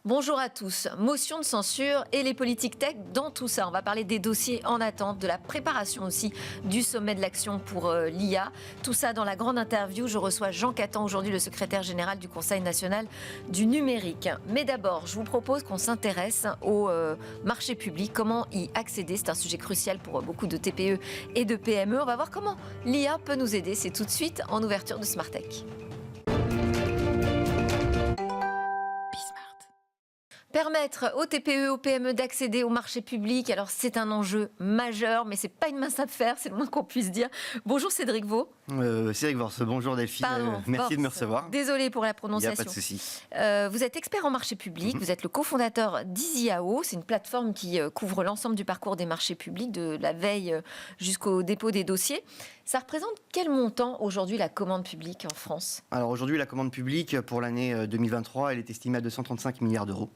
Bonjour à tous. Motion de censure et les politiques tech dans tout ça. On va parler des dossiers en attente, de la préparation aussi du sommet de l'action pour l'IA. Tout ça dans la grande interview. Je reçois Jean Catan, aujourd'hui le secrétaire général du Conseil national du numérique. Mais d'abord, je vous propose qu'on s'intéresse au marché public. Comment y accéder? C'est un sujet crucial pour beaucoup de TPE et de PME. On va voir comment l'IA peut nous aider. C'est tout de suite en ouverture de Smart Tech. Permettre aux TPE, aux PME d'accéder au marché public, alors c'est un enjeu majeur, mais c'est pas une mince affaire, c'est le moins qu'on puisse dire. Bonjour Cédric Vaux. Cédric Vaux, bonjour Delphine, merci de me recevoir. Désolée pour la prononciation. Il n'y a pas de souci. Vous êtes expert en marché public, vous êtes le cofondateur d'EasyAO, c'est une plateforme qui couvre l'ensemble du parcours des marchés publics, de la veille jusqu'au dépôt des dossiers. Ça représente quel montant aujourd'hui la commande publique en France? Alors aujourd'hui, la commande publique pour l'année 2023, elle est estimée à 235 milliards d'euros.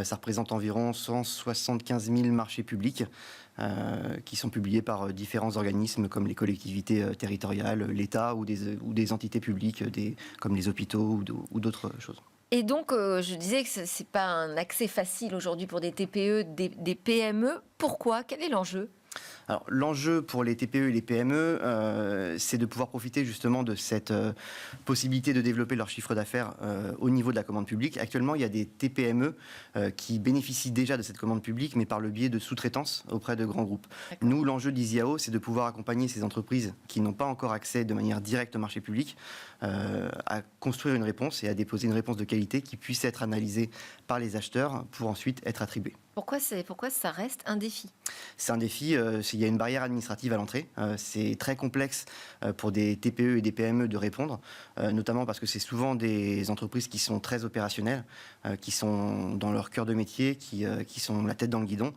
Ça représente environ 175 000 marchés publics qui sont publiés par différents organismes comme les collectivités territoriales, l'État ou des entités publiques comme les hôpitaux ou d'autres choses. Et donc, je disais que ce n'est pas un accès facile aujourd'hui pour des TPE, des PME. Pourquoi? Quel est l'enjeu? Alors, l'enjeu pour les TPE et les PME, c'est de pouvoir profiter justement de cette possibilité de développer leur chiffre d'affaires au niveau de la commande publique. Actuellement, il y a des TPME qui bénéficient déjà de cette commande publique, mais par le biais de sous-traitance auprès de grands groupes. Nous, l'enjeu d'EasyAO, c'est de pouvoir accompagner ces entreprises qui n'ont pas encore accès de manière directe au marché public à construire une réponse et à déposer une réponse de qualité qui puisse être analysée par les acheteurs pour ensuite être attribuée. Pourquoi ça reste un défi? C'est un défi, il y a une barrière administrative à l'entrée. C'est très complexe pour des TPE et des PME de répondre, notamment parce que c'est souvent des entreprises qui sont très opérationnelles, qui sont dans leur cœur de métier, qui sont la tête dans le guidon.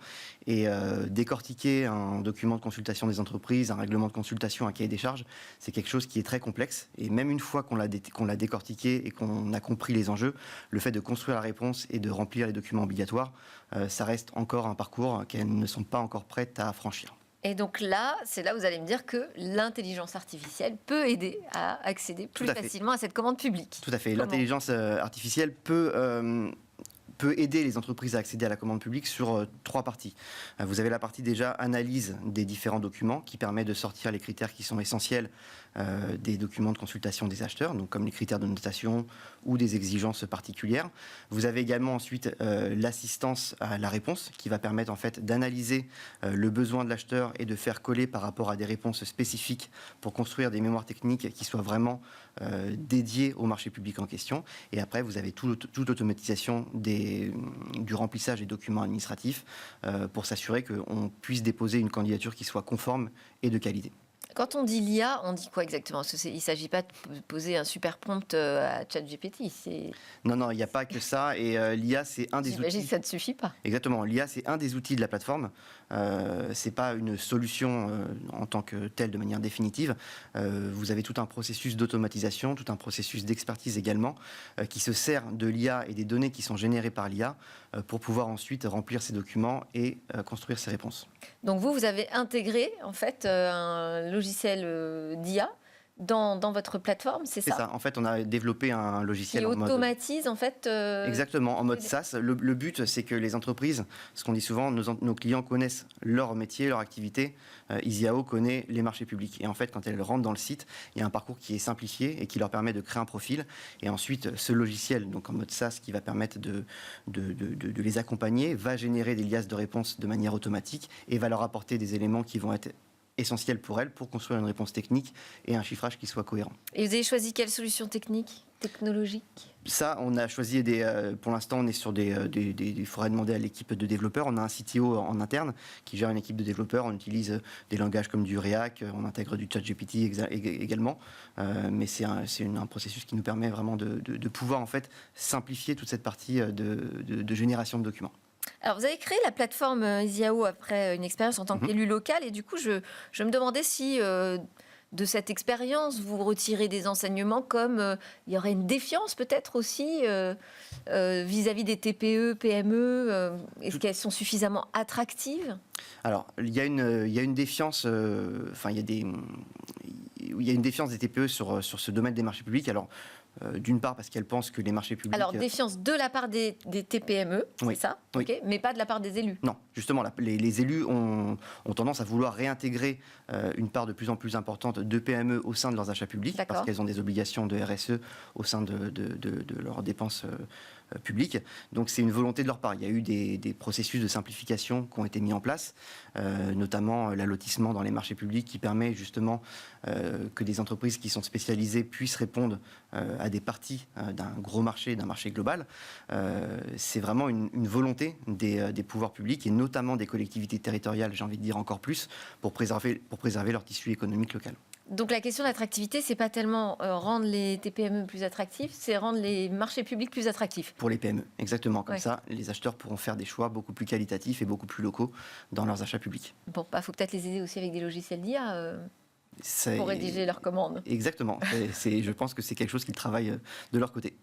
Et décortiquer un document de consultation des entreprises, un règlement de consultation, un cahier des charges, c'est quelque chose qui est très complexe. Et même une fois qu'on l'a décortiqué et qu'on a compris les enjeux, le fait de construire la réponse et de remplir les documents obligatoires, ça reste encore un parcours qu'elles ne sont pas encore prêtes à franchir. Et donc là, c'est là où vous allez me dire que l'intelligence artificielle peut aider à accéder plus facilement à cette commande publique. Tout à fait. L'intelligence artificielle peut aider les entreprises à accéder à la commande publique sur trois parties. Vous avez la partie déjà analyse des différents documents qui permet de sortir les critères qui sont essentiels des documents de consultation des acheteurs, donc comme les critères de notation ou des exigences particulières. Vous avez également ensuite l'assistance à la réponse qui va permettre en fait d'analyser le besoin de l'acheteur et de faire coller par rapport à des réponses spécifiques pour construire des mémoires techniques qui soient vraiment dédiées au marché public en question. Et après, vous avez toute l'automatisation du remplissage des documents administratifs pour s'assurer qu'on puisse déposer une candidature qui soit conforme et de qualité. Quand on dit l'IA, on dit quoi exactement? Parce qu'il ne s'agit pas de poser un super prompt à ChatGPT. Non, il n'y a pas que ça. Et l'IA, c'est un des outils. J'imagine que ça ne suffit pas. Exactement. L'IA, c'est un des outils de la plateforme. Ce n'est pas une solution en tant que telle de manière définitive. Vous avez tout un processus d'automatisation, tout un processus d'expertise également, qui se sert de l'IA et des données qui sont générées par l'IA pour pouvoir ensuite remplir ces documents et construire ces réponses. Donc vous avez intégré en fait un logiciel d'IA dans votre plateforme, c'est ça? C'est ça. En fait, on a développé un logiciel qui automatise en fait. Exactement, en mode SaaS. Le but, c'est que les entreprises, ce qu'on dit souvent, nos clients connaissent leur métier, leur activité. EasyAO connaît les marchés publics. Et en fait, quand elles rentrent dans le site, il y a un parcours qui est simplifié et qui leur permet de créer un profil. Et ensuite, ce logiciel, donc en mode SaaS, qui va permettre de les accompagner, va générer des liasses de réponses de manière automatique et va leur apporter des éléments qui vont être essentiel pour elles pour construire une réponse technique et un chiffrage qui soit cohérent. Et vous avez choisi quelle solution technologique? Ça, on a choisi pour l'instant, on est sur il faudrait demander à l'équipe de développeurs. On a un CTO en interne qui gère une équipe de développeurs. On utilise des langages comme du React, on intègre du ChatGPT également. Mais c'est un processus qui nous permet vraiment de pouvoir en fait simplifier toute cette partie de génération de documents. Alors, vous avez créé la plateforme EasyAO après une expérience en tant qu'élu local. Et du coup, je me demandais si, de cette expérience, vous retirez des enseignements comme il y aurait une défiance peut-être aussi vis-à-vis des TPE, PME. Est-ce qu'elles sont suffisamment attractives? Alors, il y a une défiance, il y a une défiance des TPE sur ce domaine des marchés publics. Alors, d'une part parce qu'elle pense que les marchés publics... Alors, défiance de la part des TPME, c'est Oui. ça, Oui. okay, mais pas de la part des élus. Non, justement, les élus ont tendance à vouloir réintégrer une part de plus en plus importante de PME au sein de leurs achats publics, parce qu'elles ont des obligations de RSE au sein de leurs dépenses publiques. Donc c'est une volonté de leur part. Il y a eu des processus de simplification qui ont été mis en place, notamment l'allotissement dans les marchés publics qui permet justement que des entreprises qui sont spécialisées puissent répondre à des parties d'un gros marché, d'un marché global. C'est vraiment une volonté des pouvoirs publics et notamment des collectivités territoriales, j'ai envie de dire encore plus, pour préserver leur tissu économique local. Donc la question d'attractivité, c'est pas tellement rendre les TPME plus attractifs, c'est rendre les marchés publics plus attractifs. Pour les PME, exactement. Comme ça, les acheteurs pourront faire des choix beaucoup plus qualitatifs et beaucoup plus locaux dans leurs achats publics. Bon, faut peut-être les aider aussi avec des logiciels d'IA pour rédiger leurs commandes. Exactement. Je pense que c'est quelque chose qu'ils travaillent de leur côté.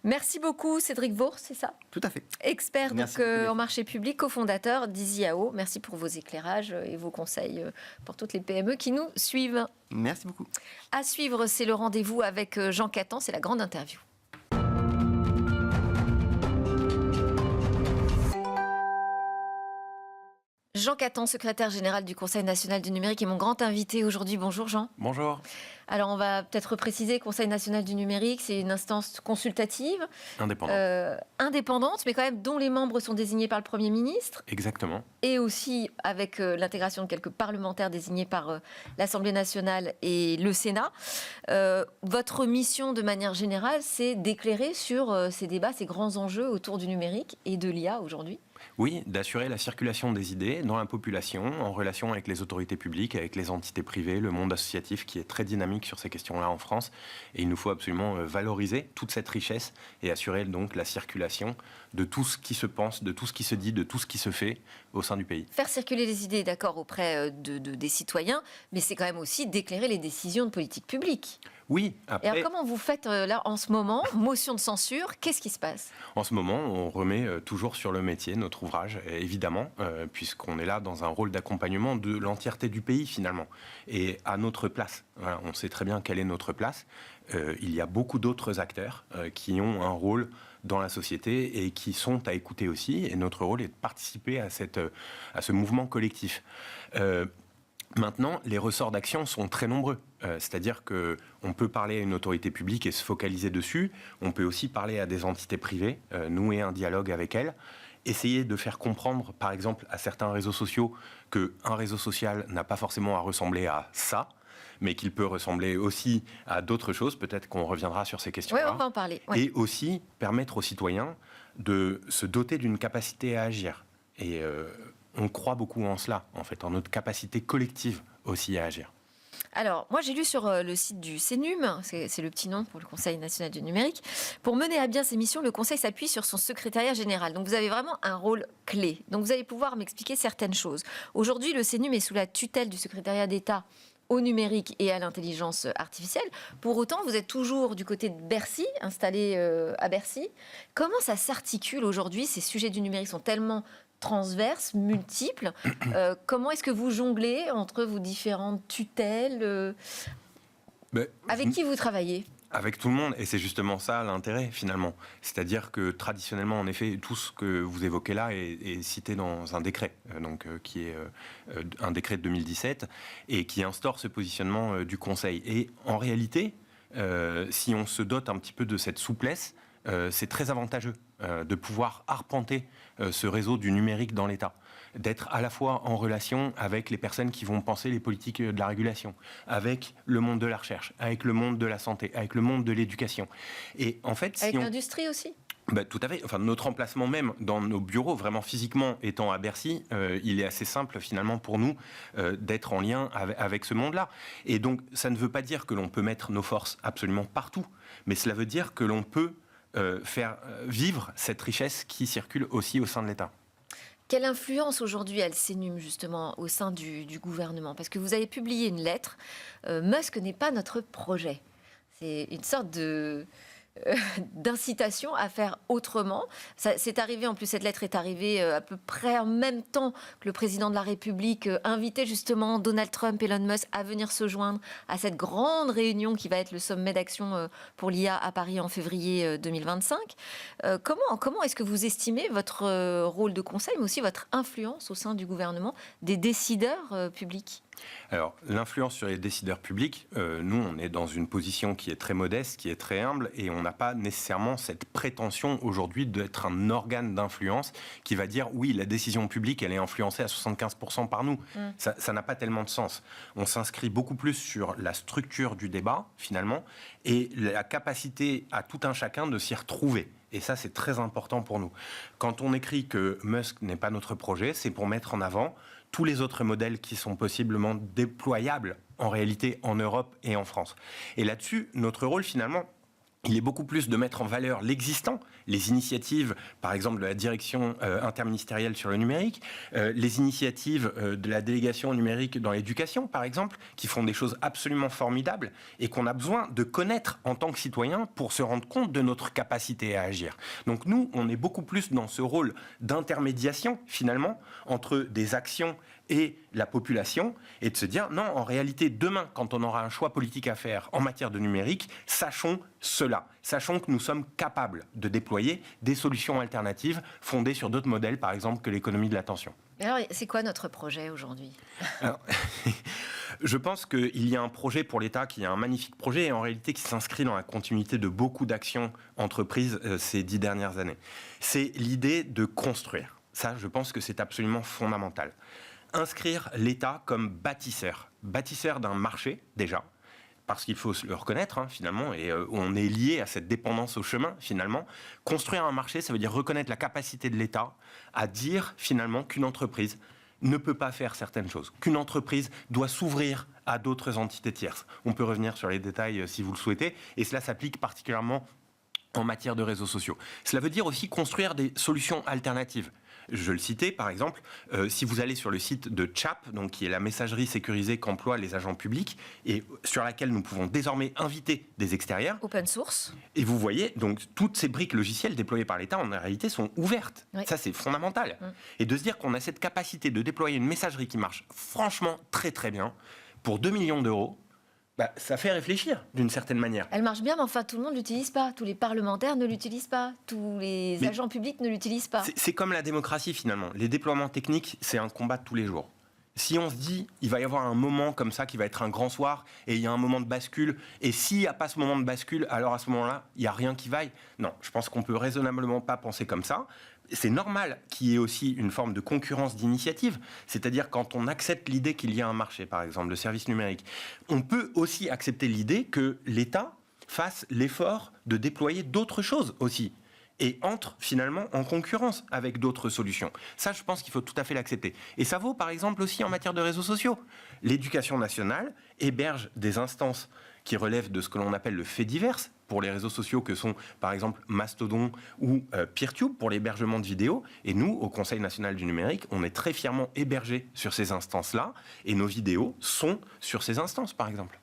Merci beaucoup Cédric Vaux, c'est ça? Tout à fait. Expert en marché public, cofondateur d'EasyAO. Merci pour vos éclairages et vos conseils pour toutes les PME qui nous suivent. Merci beaucoup. À suivre, c'est le rendez-vous avec Jean Catan, c'est la grande interview. Jean Catan, secrétaire général du Conseil national du numérique, est mon grand invité aujourd'hui. Bonjour Jean. Bonjour. Alors on va peut-être préciser, Conseil national du numérique, c'est une instance consultative. Indépendante, mais quand même dont les membres sont désignés par le Premier ministre. Exactement. Et aussi avec l'intégration de quelques parlementaires désignés par l'Assemblée nationale et le Sénat. Votre mission de manière générale, c'est d'éclairer sur ces débats, ces grands enjeux autour du numérique et de l'IA aujourd'hui. Oui, d'assurer la circulation des idées dans la population, en relation avec les autorités publiques, avec les entités privées, le monde associatif qui est très dynamique sur ces questions-là en France. Et il nous faut absolument valoriser toute cette richesse et assurer donc la circulation de tout ce qui se pense, de tout ce qui se dit, de tout ce qui se fait au sein du pays. Faire circuler les idées, d'accord, auprès des citoyens, mais c'est quand même aussi d'éclairer les décisions de politique publique. Oui, après... Et alors comment vous faites là en ce moment, motion de censure, qu'est-ce qui se passe? En ce moment, on remet toujours sur le métier notre ouvrage, évidemment, puisqu'on est là dans un rôle d'accompagnement de l'entièreté du pays finalement, et à notre place. Voilà, on sait très bien quelle est notre place. Il y a beaucoup d'autres acteurs qui ont un rôle dans la société et qui sont à écouter aussi, et notre rôle est de participer à ce mouvement collectif. Maintenant, les ressorts d'action sont très nombreux. C'est-à-dire qu'on peut parler à une autorité publique et se focaliser dessus. On peut aussi parler à des entités privées, nouer un dialogue avec elles, essayer de faire comprendre, par exemple, à certains réseaux sociaux qu'un réseau social n'a pas forcément à ressembler à ça, mais qu'il peut ressembler aussi à d'autres choses. Peut-être qu'on reviendra sur ces questions-là. Oui, on va en parler. Ouais. Et aussi permettre aux citoyens de se doter d'une capacité à agir. Et on croit beaucoup en cela, en fait, en notre capacité collective aussi à agir. Alors, moi j'ai lu sur le site du CNUM, c'est le petit nom pour le Conseil national du numérique, pour mener à bien ses missions, le Conseil s'appuie sur son secrétariat général. Donc vous avez vraiment un rôle clé. Donc vous allez pouvoir m'expliquer certaines choses. Aujourd'hui, le CNUM est sous la tutelle du secrétariat d'État au numérique et à l'intelligence artificielle. Pour autant, vous êtes toujours du côté de Bercy, installé à Bercy. Comment ça s'articule aujourd'hui? Ces sujets du numérique sont tellement transverses, multiples. Comment est-ce que vous jonglez entre vos différentes tutelles avec qui vous travaillez? Avec tout le monde, et c'est justement ça l'intérêt finalement. C'est-à-dire que traditionnellement, en effet, tout ce que vous évoquez là est cité dans un décret, qui est un décret de 2017, et qui instaure ce positionnement du Conseil. Et en réalité, si on se dote un petit peu de cette souplesse, c'est très avantageux de pouvoir arpenter ce réseau du numérique dans l'État, d'être à la fois en relation avec les personnes qui vont penser les politiques de la régulation, avec le monde de la recherche, avec le monde de la santé, avec le monde de l'éducation. Et en fait, avec l'industrie aussi. Tout à fait. Enfin, notre emplacement même dans nos bureaux, vraiment physiquement étant à Bercy, il est assez simple finalement pour nous d'être en lien avec ce monde-là. Et donc, ça ne veut pas dire que l'on peut mettre nos forces absolument partout, mais cela veut dire que l'on peut faire vivre cette richesse qui circule aussi au sein de l'État. Quelle influence aujourd'hui a le CNUM justement au sein du gouvernement? Parce que vous avez publié une lettre, Musk n'est pas notre projet. C'est une sorte de d'incitation à faire autrement. C'est arrivé, en plus cette lettre est arrivée à peu près en même temps que le président de la République invitait justement Donald Trump et Elon Musk à venir se joindre à cette grande réunion qui va être le sommet d'action pour l'IA à Paris en février 2025. Comment est-ce que vous estimez votre rôle de conseil, mais aussi votre influence au sein du gouvernement des décideurs publics ? Alors, l'influence sur les décideurs publics, nous, on est dans une position qui est très modeste, qui est très humble, et on n'a pas nécessairement cette prétention aujourd'hui d'être un organe d'influence qui va dire, oui, la décision publique, elle est influencée à 75% par nous. Ça n'a pas tellement de sens. On s'inscrit beaucoup plus sur la structure du débat, finalement, et la capacité à tout un chacun de s'y retrouver. Et ça, c'est très important pour nous. Quand on écrit que Musk n'est pas notre projet, c'est pour mettre en avant tous les autres modèles qui sont possiblement déployables en réalité en Europe et en France. Et là-dessus, notre rôle finalement, il est beaucoup plus de mettre en valeur l'existant, les initiatives, par exemple de la direction interministérielle sur le numérique, les initiatives de la délégation numérique dans l'éducation, par exemple, qui font des choses absolument formidables et qu'on a besoin de connaître en tant que citoyen pour se rendre compte de notre capacité à agir. Donc nous, on est beaucoup plus dans ce rôle d'intermédiation, finalement, entre des actions et la population, et de se dire, non, en réalité, demain, quand on aura un choix politique à faire en matière de numérique, sachons cela. Sachons que nous sommes capables de déployer des solutions alternatives fondées sur d'autres modèles, par exemple, que l'économie de l'attention. Alors, c'est quoi notre projet aujourd'hui ? Alors, je pense qu'il y a un projet pour l'État qui est un magnifique projet et en réalité qui s'inscrit dans la continuité de beaucoup d'actions entreprises ces 10 dernières années. C'est l'idée de construire. Ça, je pense que c'est absolument fondamental. Inscrire l'État comme bâtisseur d'un marché déjà, parce qu'il faut le reconnaître finalement, et on est lié à cette dépendance au chemin finalement. Construire un marché, ça veut dire reconnaître la capacité de l'État à dire finalement qu'une entreprise ne peut pas faire certaines choses, qu'une entreprise doit s'ouvrir à d'autres entités tierces. On peut revenir sur les détails si vous le souhaitez, et cela s'applique particulièrement en matière de réseaux sociaux. Cela veut dire aussi construire des solutions alternatives. Je le citais, par exemple, si vous allez sur le site de CHAP, donc qui est la messagerie sécurisée qu'emploient les agents publics, et sur laquelle nous pouvons désormais inviter des extérieurs. Open source. Et vous voyez, donc, toutes ces briques logicielles déployées par l'État, en réalité, sont ouvertes. Oui. Ça, c'est fondamental. Et de se dire qu'on a cette capacité de déployer une messagerie qui marche franchement très, très bien, pour 2 millions d'euros, ça fait réfléchir d'une certaine manière. Elle marche bien, mais enfin, tout le monde ne l'utilise pas. Tous les parlementaires ne l'utilisent pas. Tous les agents publics ne l'utilisent pas. C'est comme la démocratie, finalement. Les déploiements techniques, c'est un combat de tous les jours. Si on se dit, il va y avoir un moment comme ça qui va être un grand soir, et il y a un moment de bascule, et s'il n'y a pas ce moment de bascule, alors à ce moment-là, il n'y a rien qui vaille. Non, je pense qu'on peut raisonnablement pas penser comme ça. C'est normal qu'il y ait aussi une forme de concurrence d'initiative, c'est-à-dire quand on accepte l'idée qu'il y a un marché, par exemple, de services numériques, on peut aussi accepter l'idée que l'État fasse l'effort de déployer d'autres choses aussi, et entre finalement en concurrence avec d'autres solutions. Ça, je pense qu'il faut tout à fait l'accepter. Et ça vaut par exemple aussi en matière de réseaux sociaux. L'éducation nationale héberge des instances qui relèvent de ce que l'on appelle le fait divers, pour les réseaux sociaux que sont par exemple Mastodon ou Peertube pour l'hébergement de vidéos. Et nous, au Conseil national du numérique, on est très fièrement hébergés sur ces instances-là, et nos vidéos sont sur ces instances, par exemple.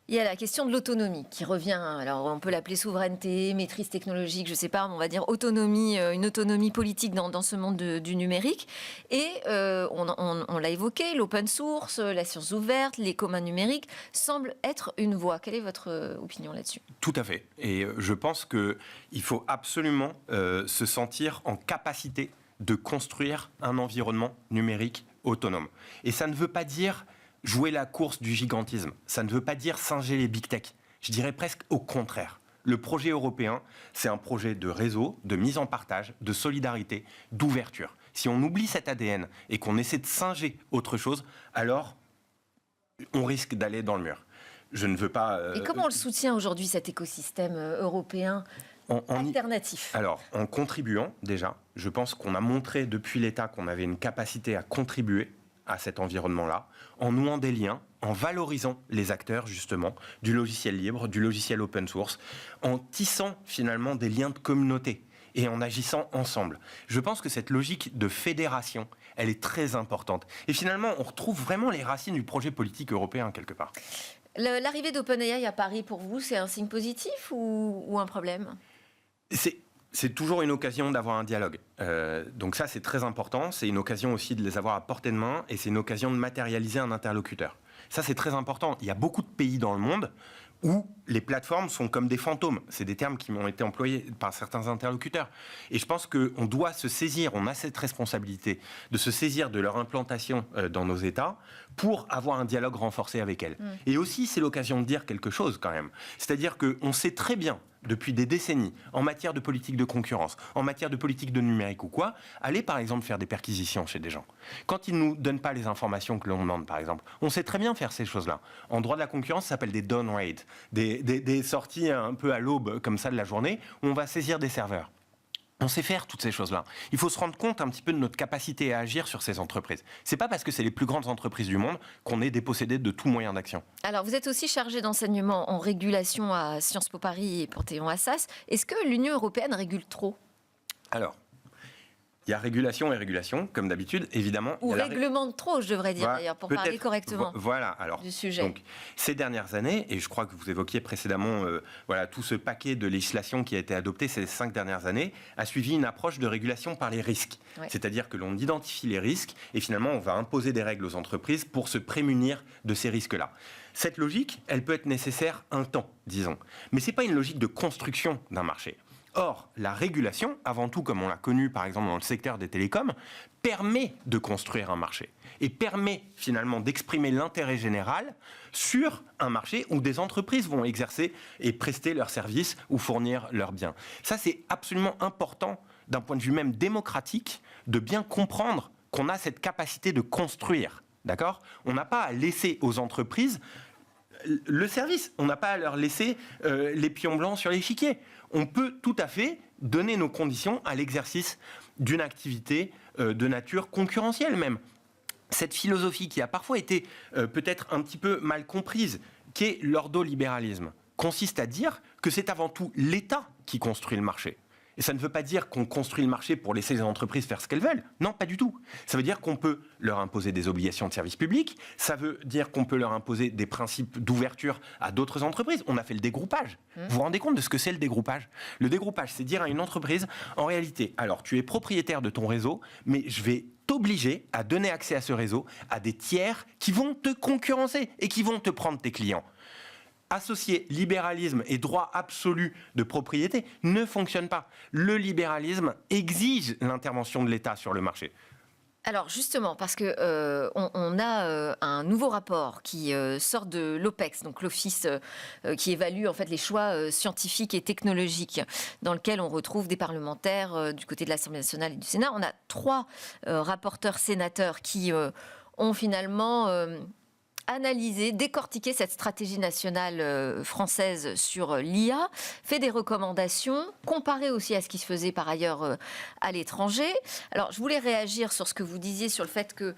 Il y a la question de l'autonomie qui revient. Alors, on peut l'appeler souveraineté, maîtrise technologique, je ne sais pas, on va dire autonomie, une autonomie politique dans ce monde du numérique. Et on l'a évoqué, l'open source, la science ouverte, les communs numériques semblent être une voie. Quelle est votre opinion là-dessus ? Tout à fait. Et je pense qu'il faut absolument se sentir en capacité de construire un environnement numérique autonome. Et ça ne veut pas dire jouer la course du gigantisme. Ça ne veut pas dire singer les big tech. Je dirais presque au contraire. Le projet européen, c'est un projet de réseau, de mise en partage, de solidarité, d'ouverture. Si on oublie cet ADN et qu'on essaie de singer autre chose, alors on risque d'aller dans le mur. Je ne veux pas... Et comment on le soutient aujourd'hui, cet écosystème européen alternatif ? Alors, en contribuant déjà, je pense qu'on a montré depuis l'État qu'on avait une capacité à contribuer à cet environnement-là, en nouant des liens, en valorisant les acteurs, justement, du logiciel libre, du logiciel open source, en tissant finalement des liens de communauté et en agissant ensemble. Je pense que cette logique de fédération, elle est très importante. Et finalement, on retrouve vraiment les racines du projet politique européen, quelque part. L'arrivée d'OpenAI à Paris, pour vous, c'est un signe positif ou un problème ? C'est toujours une occasion d'avoir un dialogue. Donc ça, c'est très important. C'est une occasion aussi de les avoir à portée de main et c'est une occasion de matérialiser un interlocuteur. Ça, c'est très important. Il y a beaucoup de pays dans le monde où les plateformes sont comme des fantômes. C'est des termes qui m'ont été employés par certains interlocuteurs. Et je pense qu'on doit se saisir, on a cette responsabilité de se saisir de leur implantation dans nos États pour avoir un dialogue renforcé avec elles. Et aussi, c'est l'occasion de dire quelque chose quand même. C'est-à-dire qu'on sait très bien, depuis des décennies, en matière de politique de concurrence, en matière de politique de numérique ou quoi, aller par exemple faire des perquisitions chez des gens. Quand ils ne nous donnent pas les informations que l'on demande, par exemple, on sait très bien faire ces choses-là. En droit de la concurrence, ça s'appelle des down raids, des sorties un peu à l'aube comme ça de la journée, où on va saisir des serveurs. On sait faire toutes ces choses-là. Il faut se rendre compte un petit peu de notre capacité à agir sur ces entreprises. C'est pas parce que c'est les plus grandes entreprises du monde qu'on est dépossédé de tout moyen d'action. Alors, vous êtes aussi chargé d'enseignement en régulation à Sciences Po Paris et Panthéon-Assas. Est-ce que l'Union européenne régule trop ? Alors, il y a régulation et régulation, comme d'habitude, évidemment. Ou réglemente trop, je devrais dire, voilà, d'ailleurs, pour parler correctement du sujet. Donc, ces dernières années, et je crois que vous évoquiez précédemment tout ce paquet de législation qui a été adopté ces 5 dernières années, a suivi une approche de régulation par les risques. Ouais. C'est-à-dire que l'on identifie les risques et finalement, on va imposer des règles aux entreprises pour se prémunir de ces risques-là. Cette logique, elle peut être nécessaire un temps, disons. Mais ce n'est pas une logique de construction d'un marché. Or, la régulation, avant tout comme on l'a connu par exemple dans le secteur des télécoms, permet de construire un marché et permet finalement d'exprimer l'intérêt général sur un marché où des entreprises vont exercer et prester leurs services ou fournir leurs biens. Ça, c'est absolument important d'un point de vue même démocratique de bien comprendre qu'on a cette capacité de construire. D'accord ? On n'a pas à laisser aux entreprises le service. On n'a pas à leur laisser les pions blancs sur l'échiquier. On peut tout à fait donner nos conditions à l'exercice d'une activité de nature concurrentielle même. Cette philosophie qui a parfois été peut-être un petit peu mal comprise, qui est l'ordolibéralisme, consiste à dire que c'est avant tout l'État qui construit le marché. Et ça ne veut pas dire qu'on construit le marché pour laisser les entreprises faire ce qu'elles veulent. Non, pas du tout. Ça veut dire qu'on peut leur imposer des obligations de service public. Ça veut dire qu'on peut leur imposer des principes d'ouverture à d'autres entreprises. On a fait le dégroupage. Vous vous rendez compte de ce que c'est le dégroupage ? Le dégroupage, c'est dire à une entreprise, en réalité, alors tu es propriétaire de ton réseau, mais je vais t'obliger à donner accès à ce réseau à des tiers qui vont te concurrencer et qui vont te prendre tes clients. Associer libéralisme et droit absolu de propriété ne fonctionne pas. Le libéralisme exige l'intervention de l'État sur le marché. Alors justement, parce que on a un nouveau rapport qui sort de l'OPEX, donc l'office qui évalue en fait les choix scientifiques et technologiques, dans lequel on retrouve des parlementaires du côté de l'Assemblée nationale et du Sénat. On a 3 rapporteurs sénateurs qui ont finalement analyser, décortiquer cette stratégie nationale française sur l'IA, fait des recommandations, comparer aussi à ce qui se faisait par ailleurs à l'étranger. Alors, je voulais réagir sur ce que vous disiez sur le fait que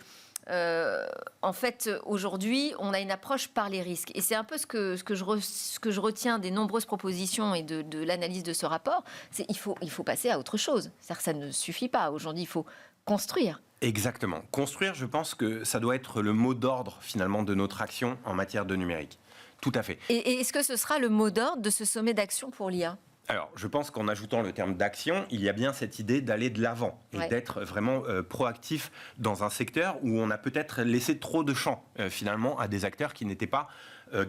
en fait, aujourd'hui, on a une approche par les risques. Et c'est un peu ce que je retiens des nombreuses propositions et de l'analyse de ce rapport, c'est qu'il faut passer à autre chose. C'est-à-dire que ça ne suffit pas. Aujourd'hui, il faut construire. Exactement. Construire, je pense que ça doit être le mot d'ordre, finalement, de notre action en matière de numérique. Tout à fait. Et est-ce que ce sera le mot d'ordre de ce sommet d'action pour l'IA ? Alors, je pense qu'en ajoutant le terme d'action, il y a bien cette idée d'aller de l'avant et d'être vraiment proactif dans un secteur où on a peut-être laissé trop de champ, finalement, à des acteurs qui n'étaient pas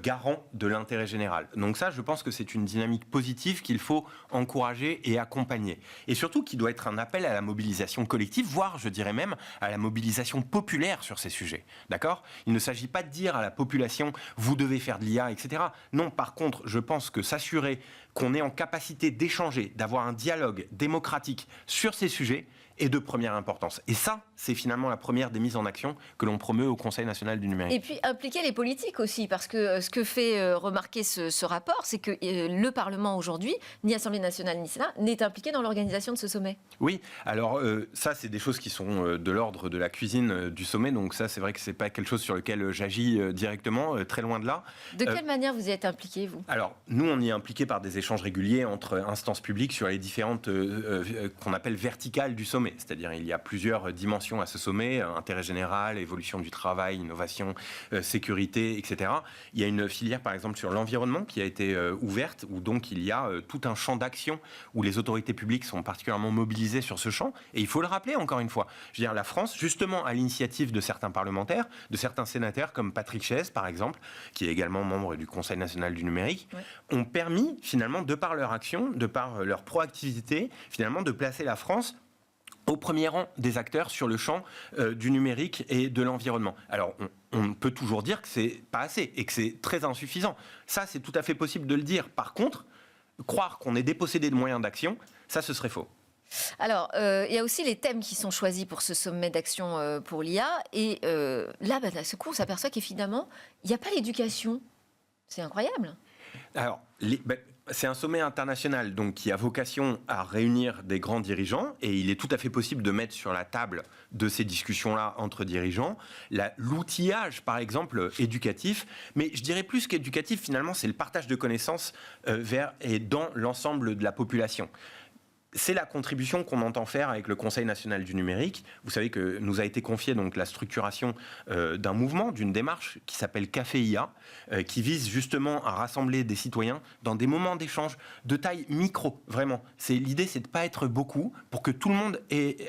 garants de l'intérêt général. Donc ça, je pense que c'est une dynamique positive qu'il faut encourager et accompagner. Et surtout, qui doit être un appel à la mobilisation collective, voire, je dirais même, à la mobilisation populaire sur ces sujets. D'accord ? Il ne s'agit pas de dire à la population « vous devez faire de l'IA », etc. Non, par contre, je pense que s'assurer qu'on est en capacité d'échanger, d'avoir un dialogue démocratique sur ces sujets est de première importance. Et ça, c'est finalement la première des mises en action que l'on promeut au Conseil national du numérique. Et puis impliquer les politiques aussi, parce que ce que fait remarquer ce rapport, c'est que le Parlement aujourd'hui, ni Assemblée nationale ni Sénat, n'est impliqué dans l'organisation de ce sommet. Oui, alors ça, c'est des choses qui sont de l'ordre de la cuisine du sommet, donc ça, c'est vrai que c'est pas quelque chose sur lequel j'agis directement, très loin de là. De quelle manière vous y êtes impliqué, vous ? Alors, nous, on y est impliqué par des échanges réguliers entre instances publiques sur les différentes qu'on appelle verticales du sommet. sommet. C'est-à-dire il y a plusieurs dimensions à ce sommet, intérêt général, évolution du travail, innovation, sécurité, etc. Il y a une filière, par exemple, sur l'environnement qui a été ouverte, où donc il y a tout un champ d'action où les autorités publiques sont particulièrement mobilisées sur ce champ. Et il faut le rappeler, encore une fois, je veux dire, la France, justement à l'initiative de certains parlementaires, de certains sénateurs, comme Patrick Chaize, par exemple, qui est également membre du Conseil national du numérique, ont permis, finalement, de par leur action, de par leur proactivité, finalement, de placer la France au premier rang des acteurs sur le champ du numérique et de l'environnement. Alors, on peut toujours dire que c'est pas assez et que c'est très insuffisant. Ça, c'est tout à fait possible de le dire. Par contre, croire qu'on est dépossédé de moyens d'action, ça, ce serait faux. Alors, il y a aussi les thèmes qui sont choisis pour ce sommet d'action pour l'IA. Et là, d'un seul coup, on s'aperçoit qu'évidemment, il n'y a pas l'éducation. C'est incroyable. Alors, c'est un sommet international donc, qui a vocation à réunir des grands dirigeants et il est tout à fait possible de mettre sur la table de ces discussions-là entre dirigeants l'outillage, par exemple, éducatif. Mais je dirais plus qu'éducatif, finalement, c'est le partage de connaissances vers et dans l'ensemble de la population. C'est la contribution qu'on entend faire avec le Conseil national du numérique. Vous savez que nous a été confiée donc la structuration d'un mouvement, d'une démarche qui s'appelle Café IA, qui vise justement à rassembler des citoyens dans des moments d'échange de taille micro, vraiment. L'idée, c'est de ne pas être beaucoup pour que tout le monde ait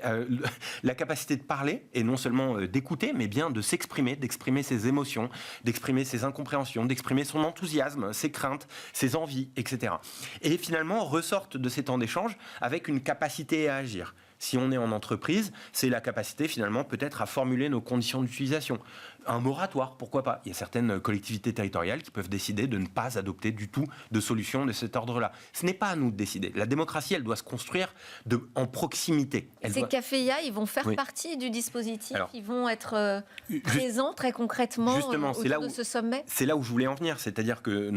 la capacité de parler et non seulement d'écouter, mais bien de s'exprimer, d'exprimer ses émotions, d'exprimer ses incompréhensions, d'exprimer son enthousiasme, ses craintes, ses envies, etc. Et finalement, ressortent de ces temps d'échange avec une capacité à agir. Si on est en entreprise, c'est la capacité finalement peut-être à formuler nos conditions d'utilisation. Un moratoire, pourquoi pas ? Il y a certaines collectivités territoriales qui peuvent décider de ne pas adopter du tout de solutions de cet ordre-là. Ce n'est pas à nous de décider. La démocratie, elle doit se construire en proximité. Ces cafés IA, ils vont faire partie du dispositif. Alors, ils vont être présents très concrètement autour de ce sommet. C'est là où je voulais en venir. C'est-à-dire que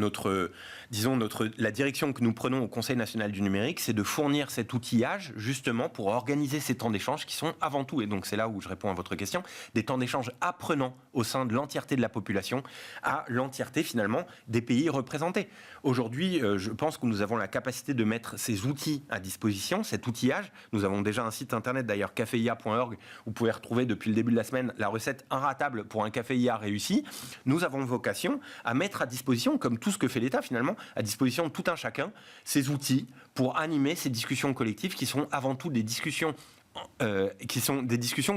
la direction que nous prenons au Conseil national du numérique, c'est de fournir cet outillage justement pour organiser ces temps d'échange qui sont avant tout, et donc c'est là où je réponds à votre question, des temps d'échange apprenants au sein de l'entièreté de la population, à l'entièreté finalement des pays représentés. Aujourd'hui, je pense que nous avons la capacité de mettre ces outils à disposition, cet outillage. Nous avons déjà un site internet d'ailleurs, cafeia.org, où vous pouvez retrouver depuis le début de la semaine la recette inratable pour un café IA réussi. Nous avons vocation à mettre à disposition, comme tout ce que fait l'État finalement, à disposition de tout un chacun, ces outils pour animer ces discussions collectives qui sont avant tout des discussions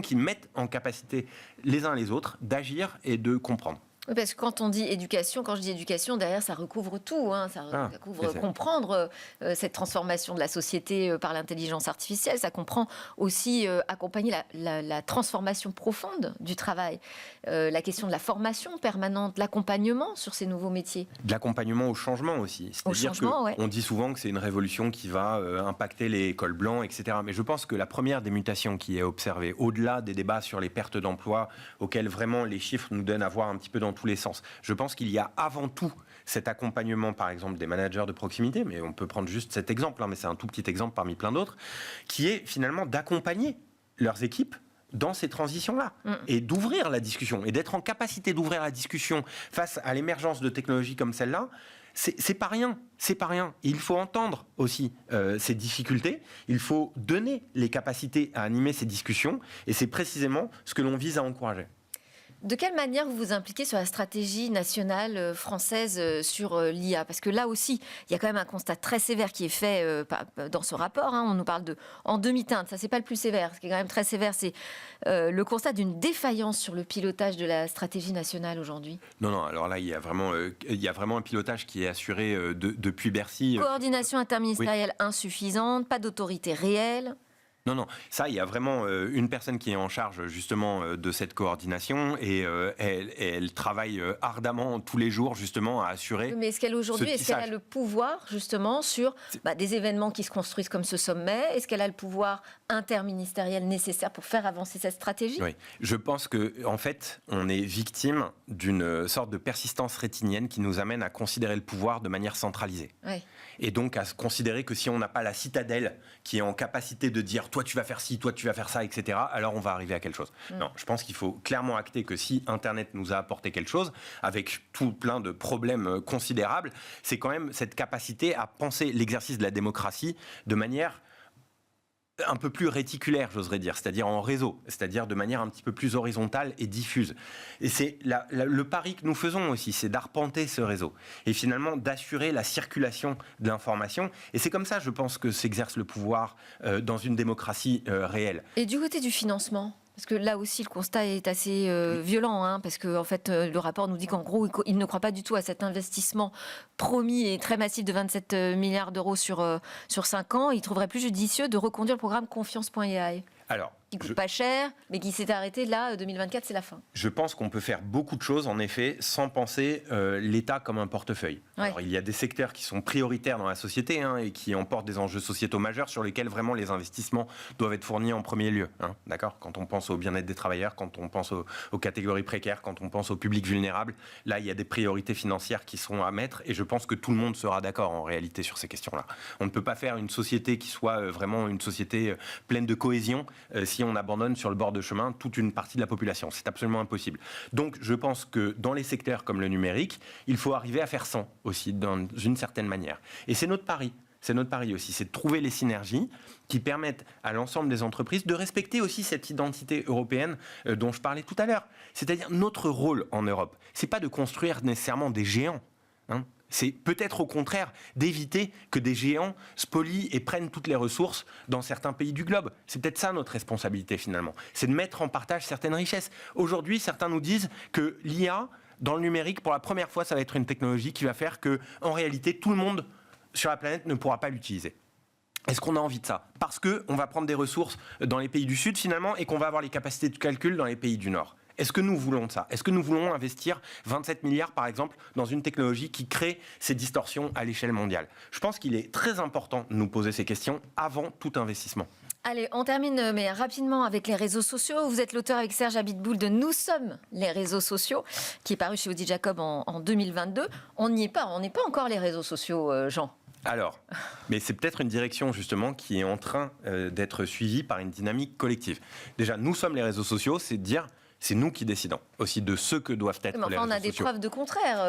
qui mettent en capacité les uns les autres d'agir et de comprendre. Oui, parce que quand on dit éducation, quand je dis éducation, derrière, ça recouvre tout. Ça recouvre comprendre cette transformation de la société par l'intelligence artificielle. Ça comprend aussi accompagner la transformation profonde du travail. La question de la formation permanente, l'accompagnement sur ces nouveaux métiers. De l'accompagnement au changement aussi. C'est-à-dire qu'on dit souvent que c'est une révolution qui va impacter les cols blancs, etc. Mais je pense que la première des mutations qui est observée, au-delà des débats sur les pertes d'emplois, auxquels vraiment les chiffres nous donnent à voir un petit peu dans tous les sens. Je pense qu'il y a avant tout cet accompagnement, par exemple, des managers de proximité, mais on peut prendre juste cet exemple, mais c'est un tout petit exemple parmi plein d'autres, qui est finalement d'accompagner leurs équipes dans ces transitions-là, et d'ouvrir la discussion, et d'être en capacité d'ouvrir la discussion face à l'émergence de technologies comme celle-là. C'est pas rien, c'est pas rien. Il faut entendre aussi ces difficultés, il faut donner les capacités à animer ces discussions, et c'est précisément ce que l'on vise à encourager. De quelle manière vous vous impliquez sur la stratégie nationale française sur l'IA ? Parce que là aussi, il y a quand même un constat très sévère qui est fait dans ce rapport. On nous parle en demi-teinte, ça c'est pas le plus sévère. Ce qui est quand même très sévère, c'est le constat d'une défaillance sur le pilotage de la stratégie nationale aujourd'hui. Non, alors là, il y a vraiment un pilotage qui est assuré depuis Bercy. Coordination interministérielle insuffisante, pas d'autorité réelle. Non, ça, il y a vraiment une personne qui est en charge justement de cette coordination et elle travaille ardemment tous les jours justement à assurer. Mais est-ce qu'elle a le pouvoir justement sur des événements qui se construisent comme ce sommet ? Est-ce qu'elle a le pouvoir interministériel nécessaire pour faire avancer cette stratégie ? Oui, je pense que en fait, on est victime d'une sorte de persistance rétinienne qui nous amène à considérer le pouvoir de manière centralisée. Oui. Et donc à se considérer que si on n'a pas la citadelle qui est en capacité de dire toi tu vas faire ci, toi tu vas faire ça, etc., alors on va arriver à quelque chose. Non, je pense qu'il faut clairement acter que si Internet nous a apporté quelque chose, avec tout plein de problèmes considérables, c'est quand même cette capacité à penser l'exercice de la démocratie de manière un peu plus réticulaire, j'oserais dire, c'est-à-dire en réseau, c'est-à-dire de manière un petit peu plus horizontale et diffuse. Et c'est le pari que nous faisons aussi, c'est d'arpenter ce réseau et finalement d'assurer la circulation de l'information. Et c'est comme ça, je pense, que s'exerce le pouvoir dans une démocratie réelle. Et du côté du financement ? Parce que là aussi, le constat est assez violent, hein, parce que en fait, le rapport nous dit qu'en gros, il ne croit pas du tout à cet investissement promis et très massif de 27 milliards d'euros sur 5 ans. Il trouverait plus judicieux de reconduire le programme Confiance.ai. Alors, qui coûte pas cher, mais qui s'est arrêté là, 2024, c'est la fin. Je pense qu'on peut faire beaucoup de choses, en effet, sans penser l'État comme un portefeuille. Ouais. Alors, il y a des secteurs qui sont prioritaires dans la société et qui emportent des enjeux sociétaux majeurs sur lesquels vraiment les investissements doivent être fournis en premier lieu. D'accord ? Quand on pense au bien-être des travailleurs, quand on pense aux catégories précaires, quand on pense au public vulnérable, là, il y a des priorités financières qui seront à mettre et je pense que tout le monde sera d'accord en réalité sur ces questions-là. On ne peut pas faire une société qui soit vraiment une société pleine de cohésion si on abandonne sur le bord de chemin toute une partie de la population. C'est absolument impossible. Donc, je pense que dans les secteurs comme le numérique, il faut arriver à faire 100 aussi, dans une certaine manière. Et c'est notre pari. C'est notre pari aussi, c'est de trouver les synergies qui permettent à l'ensemble des entreprises de respecter aussi cette identité européenne dont je parlais tout à l'heure. C'est-à-dire notre rôle en Europe. C'est pas de construire nécessairement des géants. C'est peut-être au contraire d'éviter que des géants spolient et prennent toutes les ressources dans certains pays du globe. C'est peut-être ça notre responsabilité finalement. C'est de mettre en partage certaines richesses. Aujourd'hui, certains nous disent que l'IA, dans le numérique, pour la première fois, ça va être une technologie qui va faire que, en réalité, tout le monde sur la planète ne pourra pas l'utiliser. Est-ce qu'on a envie de ça ? Parce qu'on va prendre des ressources dans les pays du Sud finalement et qu'on va avoir les capacités de calcul dans les pays du Nord. Est-ce que nous voulons ça ? Est-ce que nous voulons investir 27 milliards, par exemple, dans une technologie qui crée ces distorsions à l'échelle mondiale ? Je pense qu'il est très important de nous poser ces questions avant tout investissement. Allez, on termine mais rapidement avec les réseaux sociaux. Vous êtes l'auteur avec Serge Abitboul de Nous sommes les réseaux sociaux, qui est paru chez Odile Jacob en 2022. On n'y est pas, on n'est pas encore les réseaux sociaux, Jean. Alors, mais c'est peut-être une direction justement qui est en train d'être suivie par une dynamique collective. Déjà, nous sommes les réseaux sociaux, c'est de dire... C'est nous qui décidons aussi de ce que doivent être les réseaux sociaux. On a des preuves de contraire.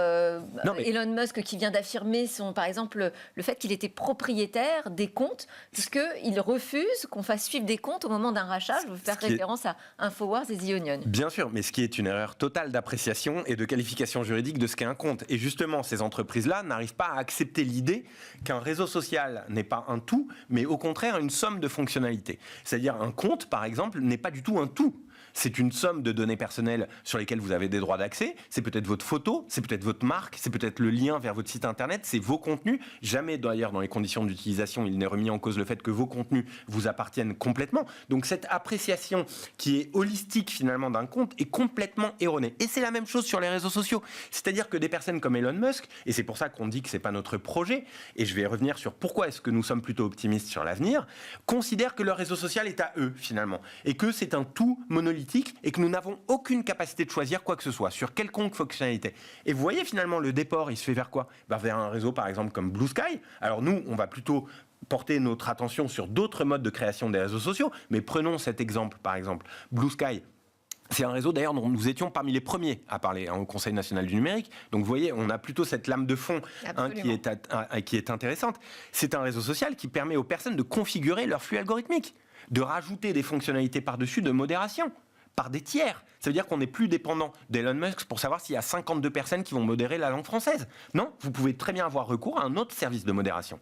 Elon Musk qui vient d'affirmer, par exemple, le fait qu'il était propriétaire des comptes, puisqu'il refuse qu'on fasse suivre des comptes au moment d'un rachat. Je veux faire référence à Infowars et The Onion. Bien sûr, mais ce qui est une erreur totale d'appréciation et de qualification juridique de ce qu'est un compte. Et justement, ces entreprises-là n'arrivent pas à accepter l'idée qu'un réseau social n'est pas un tout, mais au contraire une somme de fonctionnalités. C'est-à-dire un compte, par exemple, n'est pas du tout un tout. C'est une somme de données personnelles sur lesquelles vous avez des droits d'accès. C'est peut-être votre photo, c'est peut-être votre marque, c'est peut-être le lien vers votre site internet, c'est vos contenus. Jamais d'ailleurs dans les conditions d'utilisation, il n'est remis en cause le fait que vos contenus vous appartiennent complètement. Donc cette appréciation qui est holistique finalement d'un compte est complètement erronée. Et c'est la même chose sur les réseaux sociaux. C'est-à-dire que des personnes comme Elon Musk, et c'est pour ça qu'on dit que c'est pas notre projet, et je vais revenir sur pourquoi est-ce que nous sommes plutôt optimistes sur l'avenir, considèrent que leur réseau social est à eux finalement, et que c'est un tout monolithique et que nous n'avons aucune capacité de choisir quoi que ce soit sur quelconque fonctionnalité. Et vous voyez finalement le déport, il se fait vers quoi ? Vers un réseau par exemple comme Blue Sky. Alors nous, on va plutôt porter notre attention sur d'autres modes de création des réseaux sociaux, mais prenons cet exemple par exemple. Blue Sky, c'est un réseau d'ailleurs dont nous étions parmi les premiers à parler au Conseil national du numérique. Donc vous voyez, on a plutôt cette lame de fond qui est intéressante. C'est un réseau social qui permet aux personnes de configurer leur flux algorithmique, de rajouter des fonctionnalités par-dessus de modération par des tiers. Ça veut dire qu'on n'est plus dépendant d'Elon Musk pour savoir s'il y a 52 personnes qui vont modérer la langue française. Non, vous pouvez très bien avoir recours à un autre service de modération.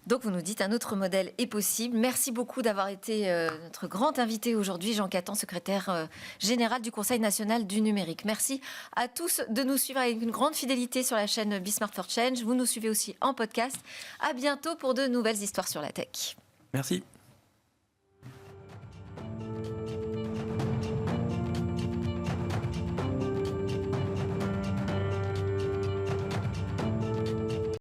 Donc vous nous dites un autre modèle est possible. Merci beaucoup d'avoir été notre grand invité aujourd'hui, Jean Catan, secrétaire général du Conseil national du numérique. Merci à tous de nous suivre avec une grande fidélité sur la chaîne Be Smart for Change. Vous nous suivez aussi en podcast. À bientôt pour de nouvelles histoires sur la tech. Merci.